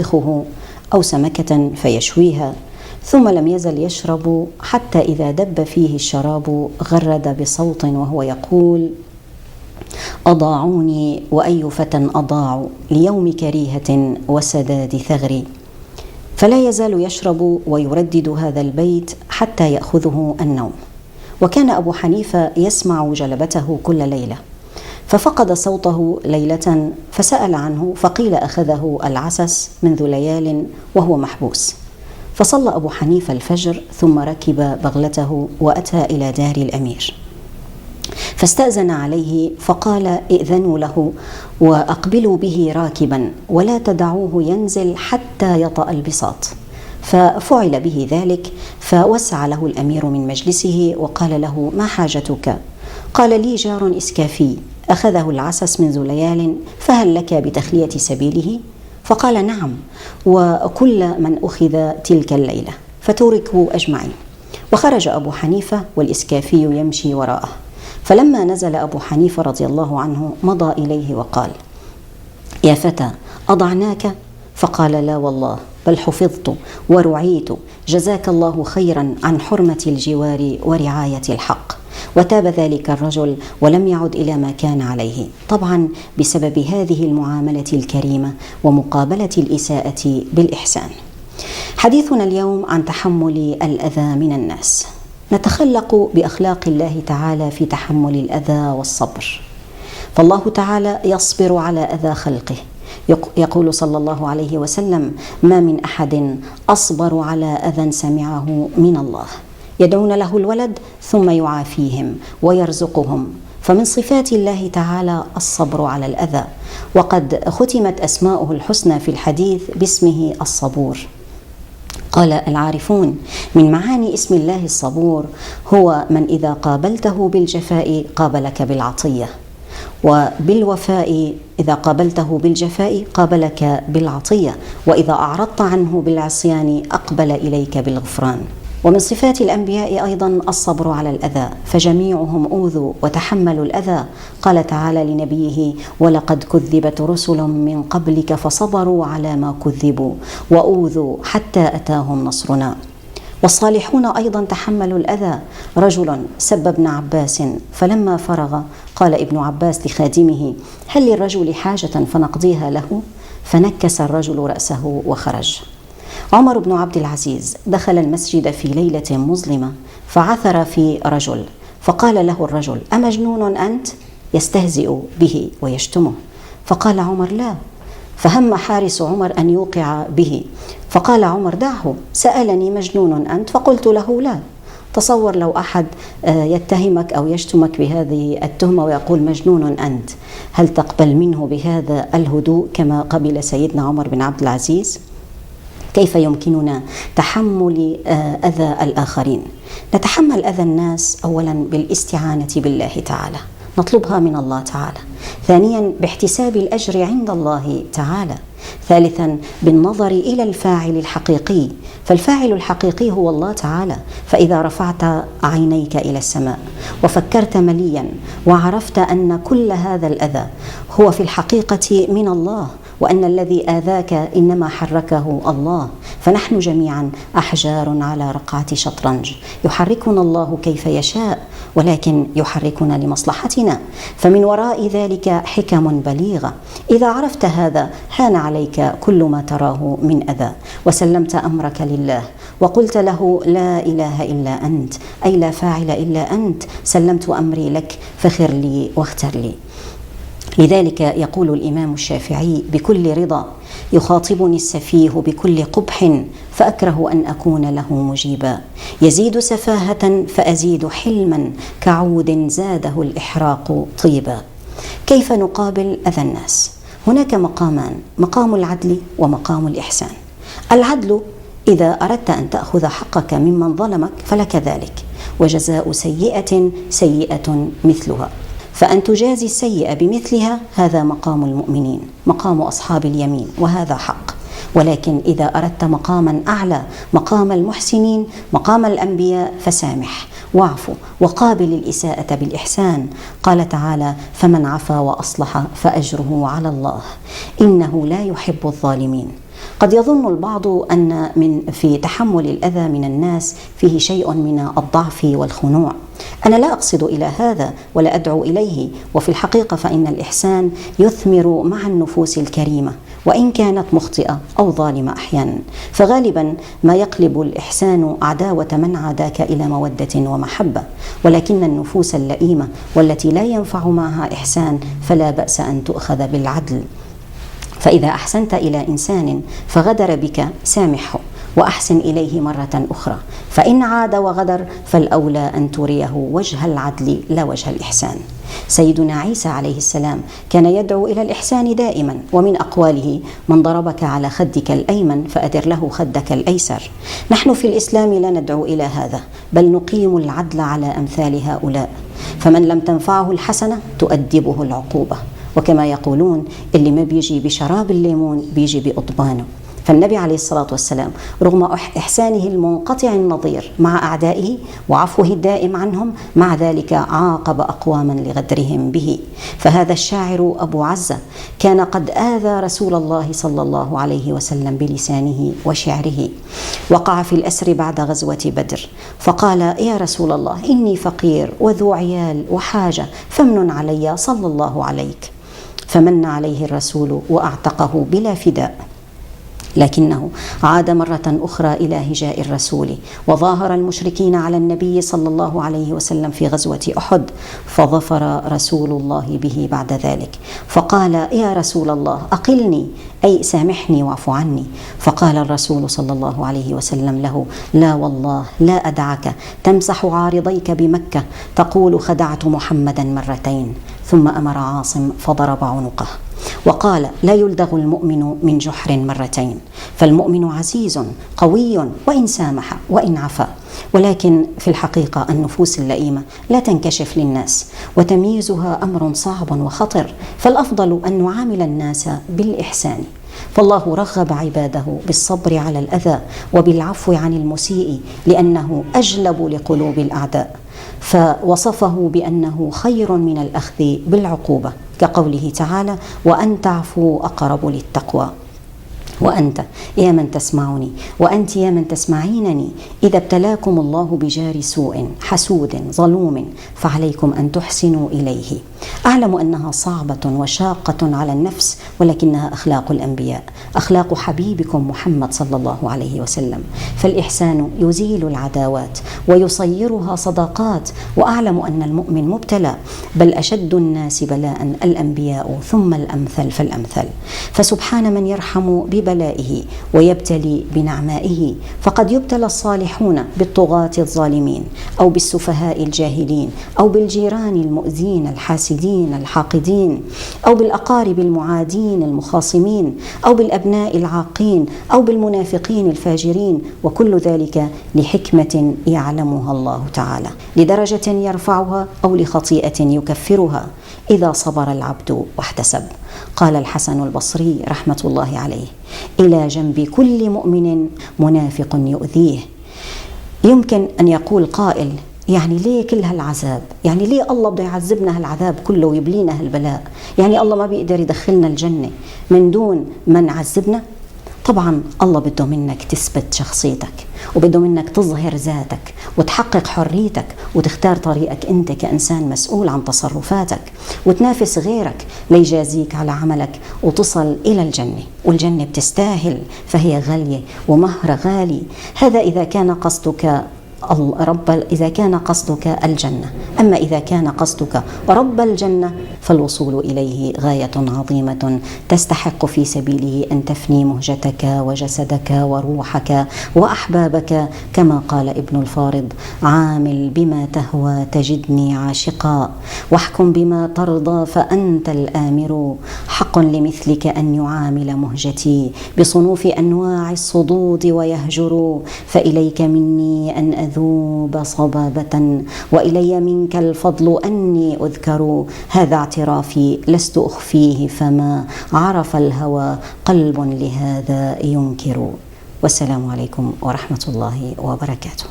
فيطبخه أو سمكة فيشويها، ثم لم يزل يشرب حتى إذا دب فيه الشراب غرد بصوت وهو يقول: أضاعوني وأي فتى أضاعوا ليوم كريهة وسداد ثغري. فلا يزال يشرب ويردد هذا البيت حتى يأخذه النوم. وكان أبو حنيفة يسمع جلبته كل ليلة، ففقد صوته ليلة فسأل عنه فقيل أخذه العسس منذ ليال وهو محبوس. فصلى أبو حنيفة الفجر ثم ركب بغلته وأتى إلى دار الأمير، فاستأذن عليه فقال: ائذنوا له وأقبلوا به راكبا ولا تدعوه ينزل حتى يطأ البساط. ففعل به ذلك، فوسع له الأمير من مجلسه وقال له: ما حاجتك؟ قال: لي جار إسكافي أخذه العسس منذ ليال، فهل لك بتخلية سبيله؟ فقال: نعم، وكل من أخذ تلك الليلة، فتركوا أجمعين. وخرج أبو حنيفة والإسكافي يمشي وراءه. فلما نزل أبو حنيفة رضي الله عنه مضى إليه وقال: يا فتى، أضعناك؟ فقال: لا والله، بل حفظت ورعيت، جزاك الله خيرا عن حرمة الجوار ورعاية الحق. وتاب ذلك الرجل ولم يعد إلى ما كان عليه، طبعا بسبب هذه المعاملة الكريمة ومقابلة الإساءة بالإحسان. حديثنا اليوم عن تحمل الأذى من الناس. نتخلق بأخلاق الله تعالى في تحمل الأذى والصبر، فالله تعالى يصبر على أذى خلقه. يقول صلى الله عليه وسلم: ما من أحد أصبر على أذى سمعه من الله. يدعون له الولد ثم يعافيهم ويرزقهم، فمن صفات الله تعالى الصبر على الأذى. وقد ختمت أسماؤه الحسنى في الحديث باسمه الصبور. قال العارفون: من معاني اسم الله الصبور هو من إذا قابلته بالجفاء قابلك بالعطية، وبالوفاء إذا قابلته بالجفاء قابلك بالعطية، وإذا أعرضت عنه بالعصيان أقبل إليك بالغفران. ومن صفات الأنبياء أيضا الصبر على الأذى، فجميعهم أوذوا وتحملوا الأذى. قال تعالى لنبيه: ولقد كذبت رسل من قبلك فصبروا على ما كذبوا وأوذوا حتى أتاهم نصرنا. والصالحون أيضا تحملوا الأذى. رجل سب ابن عباس، فلما فرغ قال ابن عباس لخادمه: هل للرجل حاجة فنقضيها له؟ فنكس الرجل رأسه وخرج. عمر بن عبد العزيز دخل المسجد في ليلة مظلمة فعثر في رجل، فقال له الرجل: أمجنون أنت؟ يستهزئ به ويشتمه. فقال عمر: لا. فهم حارس عمر أن يوقع به، فقال عمر: دعه، سألني مجنون أنت فقلت له لا. تصور لو أحد يتهمك أو يشتمك بهذه التهمة ويقول مجنون أنت، هل تقبل منه بهذا الهدوء كما قبل سيدنا عمر بن عبد العزيز؟ كيف يمكننا تحمل أذى الآخرين؟ نتحمل أذى الناس أولا بالاستعانة بالله تعالى، نطلبها من الله تعالى. ثانيا باحتساب الأجر عند الله تعالى. ثالثا بالنظر إلى الفاعل الحقيقي، فالفاعل الحقيقي هو الله تعالى. فإذا رفعت عينيك إلى السماء وفكرت مليا وعرفت أن كل هذا الأذى هو في الحقيقة من الله، وأن الذي آذاك إنما حركه الله، فنحن جميعا أحجار على رقعة شطرنج، يحركنا الله كيف يشاء، ولكن يحركنا لمصلحتنا، فمن وراء ذلك حكم بليغة. إذا عرفت هذا هان عليك كل ما تراه من أذى، وسلمت أمرك لله وقلت له: لا إله إلا أنت، أي لا فاعل إلا أنت، سلمت أمري لك فخر لي واختر لي. لذلك يقول الإمام الشافعي: بكل رضا يخاطبني السفيه بكل قبح، فأكره أن أكون له مجيبا. يزيد سفاهة فأزيد حلما، كعود زاده الإحراق طيبا. كيف نقابل أذى الناس؟ هناك مقامان: مقام العدل ومقام الإحسان. العدل إذا أردت أن تأخذ حقك ممن ظلمك فلك ذلك، وجزاء سيئة سيئة مثلها، فأن تجازي السيئة بمثلها هذا مقام المؤمنين، مقام أصحاب اليمين، وهذا حق. ولكن إذا أردت مقاما أعلى، مقام المحسنين، مقام الأنبياء، فسامح واعف وقابل الإساءة بالإحسان. قال تعالى: فمن عفا وأصلح فأجره على الله إنه لا يحب الظالمين. قد يظن البعض أن في تحمل الأذى من الناس فيه شيء من الضعف والخنوع. أنا لا أقصد إلى هذا ولا أدعو إليه، وفي الحقيقة فإن الإحسان يثمر مع النفوس الكريمة وإن كانت مخطئة أو ظالمة أحيانا، فغالبا ما يقلب الإحسان عداوة من عاداك إلى مودة ومحبة، ولكن النفوس اللئيمة والتي لا ينفع معها إحسان فلا بأس أن تؤخذ بالعدل. فإذا أحسنت إلى إنسان فغدر بك سامحه وأحسن إليه مرة أخرى، فإن عاد وغدر فالأولى أن تريه وجه العدل لا وجه الإحسان. سيدنا عيسى عليه السلام كان يدعو إلى الإحسان دائما، ومن أقواله: من ضربك على خدك الأيمن فأدر له خدك الأيسر. نحن في الإسلام لا ندعو إلى هذا، بل نقيم العدل على أمثال هؤلاء، فمن لم تنفعه الحسنة تؤدبه العقوبة، وكما يقولون اللي ما بيجي بشراب الليمون بيجي بأضبانه. فالنبي عليه الصلاة والسلام رغم إحسانه المنقطع النظير مع أعدائه وعفوه الدائم عنهم، مع ذلك عاقب أقواما لغدرهم به. فهذا الشاعر أبو عزة كان قد آذى رسول الله صلى الله عليه وسلم بلسانه وشعره. وقع في الأسر بعد غزوة بدر، فقال: يا رسول الله، إني فقير وذو عيال وحاجة، فمن علي صلى الله عليك. فمن عليه الرسول وأعتقه بلا فداء. لكنه عاد مرة أخرى إلى هجاء الرسول، وظاهر المشركين على النبي صلى الله عليه وسلم في غزوة أحد، فظفر رسول الله به بعد ذلك، فقال: يا رسول الله، أقلني، أي سامحني واعف عني. فقال الرسول صلى الله عليه وسلم له: لا والله لا أدعك تمسح عارضيك بمكة تقول خدعت محمدا مرتين. ثم أمر عاصم فضرب عنقه وقال: لا يلدغ المؤمن من جحر مرتين، فالمؤمن عزيز قوي وإن سامح وإن عفا. ولكن في الحقيقة النفوس اللئيمة لا تنكشف للناس، وتمييزها أمر صعب وخطر، فالأفضل أن نعامل الناس بالإحسان. فالله رغب عباده بالصبر على الأذى وبالعفو عن المسيء، لأنه أجلب لقلوب الأعداء، فوصفه بأنه خير من الأخذ بالعقوبة، كقوله تعالى: وأن تعفوا أقرب للتقوى. وأنت يا من تسمعني، وأنت يا من تسمعينني، إذا ابتلاكم الله بجار سوء حسود ظلوم فعليكم أن تحسنوا إليه. أعلم أنها صعبة وشاقة على النفس، ولكنها أخلاق الأنبياء، أخلاق حبيبكم محمد صلى الله عليه وسلم. فالإحسان يزيل العداوات ويصيرها صداقات. وأعلم أن المؤمن مبتلى، بل أشد الناس بلاء الأنبياء ثم الأمثل فالأمثل. فسبحان من يرحم ببلائه ويبتلي بنعمائه. فقد يبتلى الصالحون بالطغاة الظالمين، أو بالسفهاء الجاهلين، أو بالجيران المؤذين الحاسدين الحاقدين، أو بالأقارب المعادين المخاصمين، أو بالأبناء العاقين، أو بالمنافقين الفاجرين، وكل ذلك لحكمة يعلمها الله تعالى، لدرجة يرفعها أو لخطيئة يكفرها، إذا صبر العبد واحتسب. قال الحسن البصري رحمة الله عليه: إلى جنب كل مؤمن منافق يؤذيه. يمكن أن يقول قائل: يعني ليه كل هالعذاب؟ يعني ليه الله بده يعذبنا هالعذاب كله ويبلينا هالبلاء؟ يعني الله ما بيقدر يدخلنا الجنة من دون ما نعذبنا؟ طبعا الله بده منك تثبت شخصيتك، وبده منك تظهر ذاتك وتحقق حريتك وتختار طريقك أنت كإنسان مسؤول عن تصرفاتك، وتنافس غيرك ليجازيك على عملك وتصل إلى الجنة. والجنة بتستاهل، فهي غالية ومهر غالي. هذا إذا كان قصدك إذا كان قصدك الجنة. أما إذا كان قصدك رب الجنة فالوصول إليه غاية عظيمة تستحق في سبيله أن تفني مهجتك وجسدك وروحك وأحبابك، كما قال ابن الفارض: عامل بما تهوى تجدني عاشقا، واحكم بما ترضى فأنت الآمر، حق لمثلك أن يعامل مهجتي بصنوف أنواع الصدود ويهجر، فإليك مني أن أذوب صبابة، وإلي منك الفضل أني أذكر، هذا اعترافي لست أخفيه، فما عرف الهوى قلب لهذا ينكر. والسلام عليكم ورحمة الله وبركاته.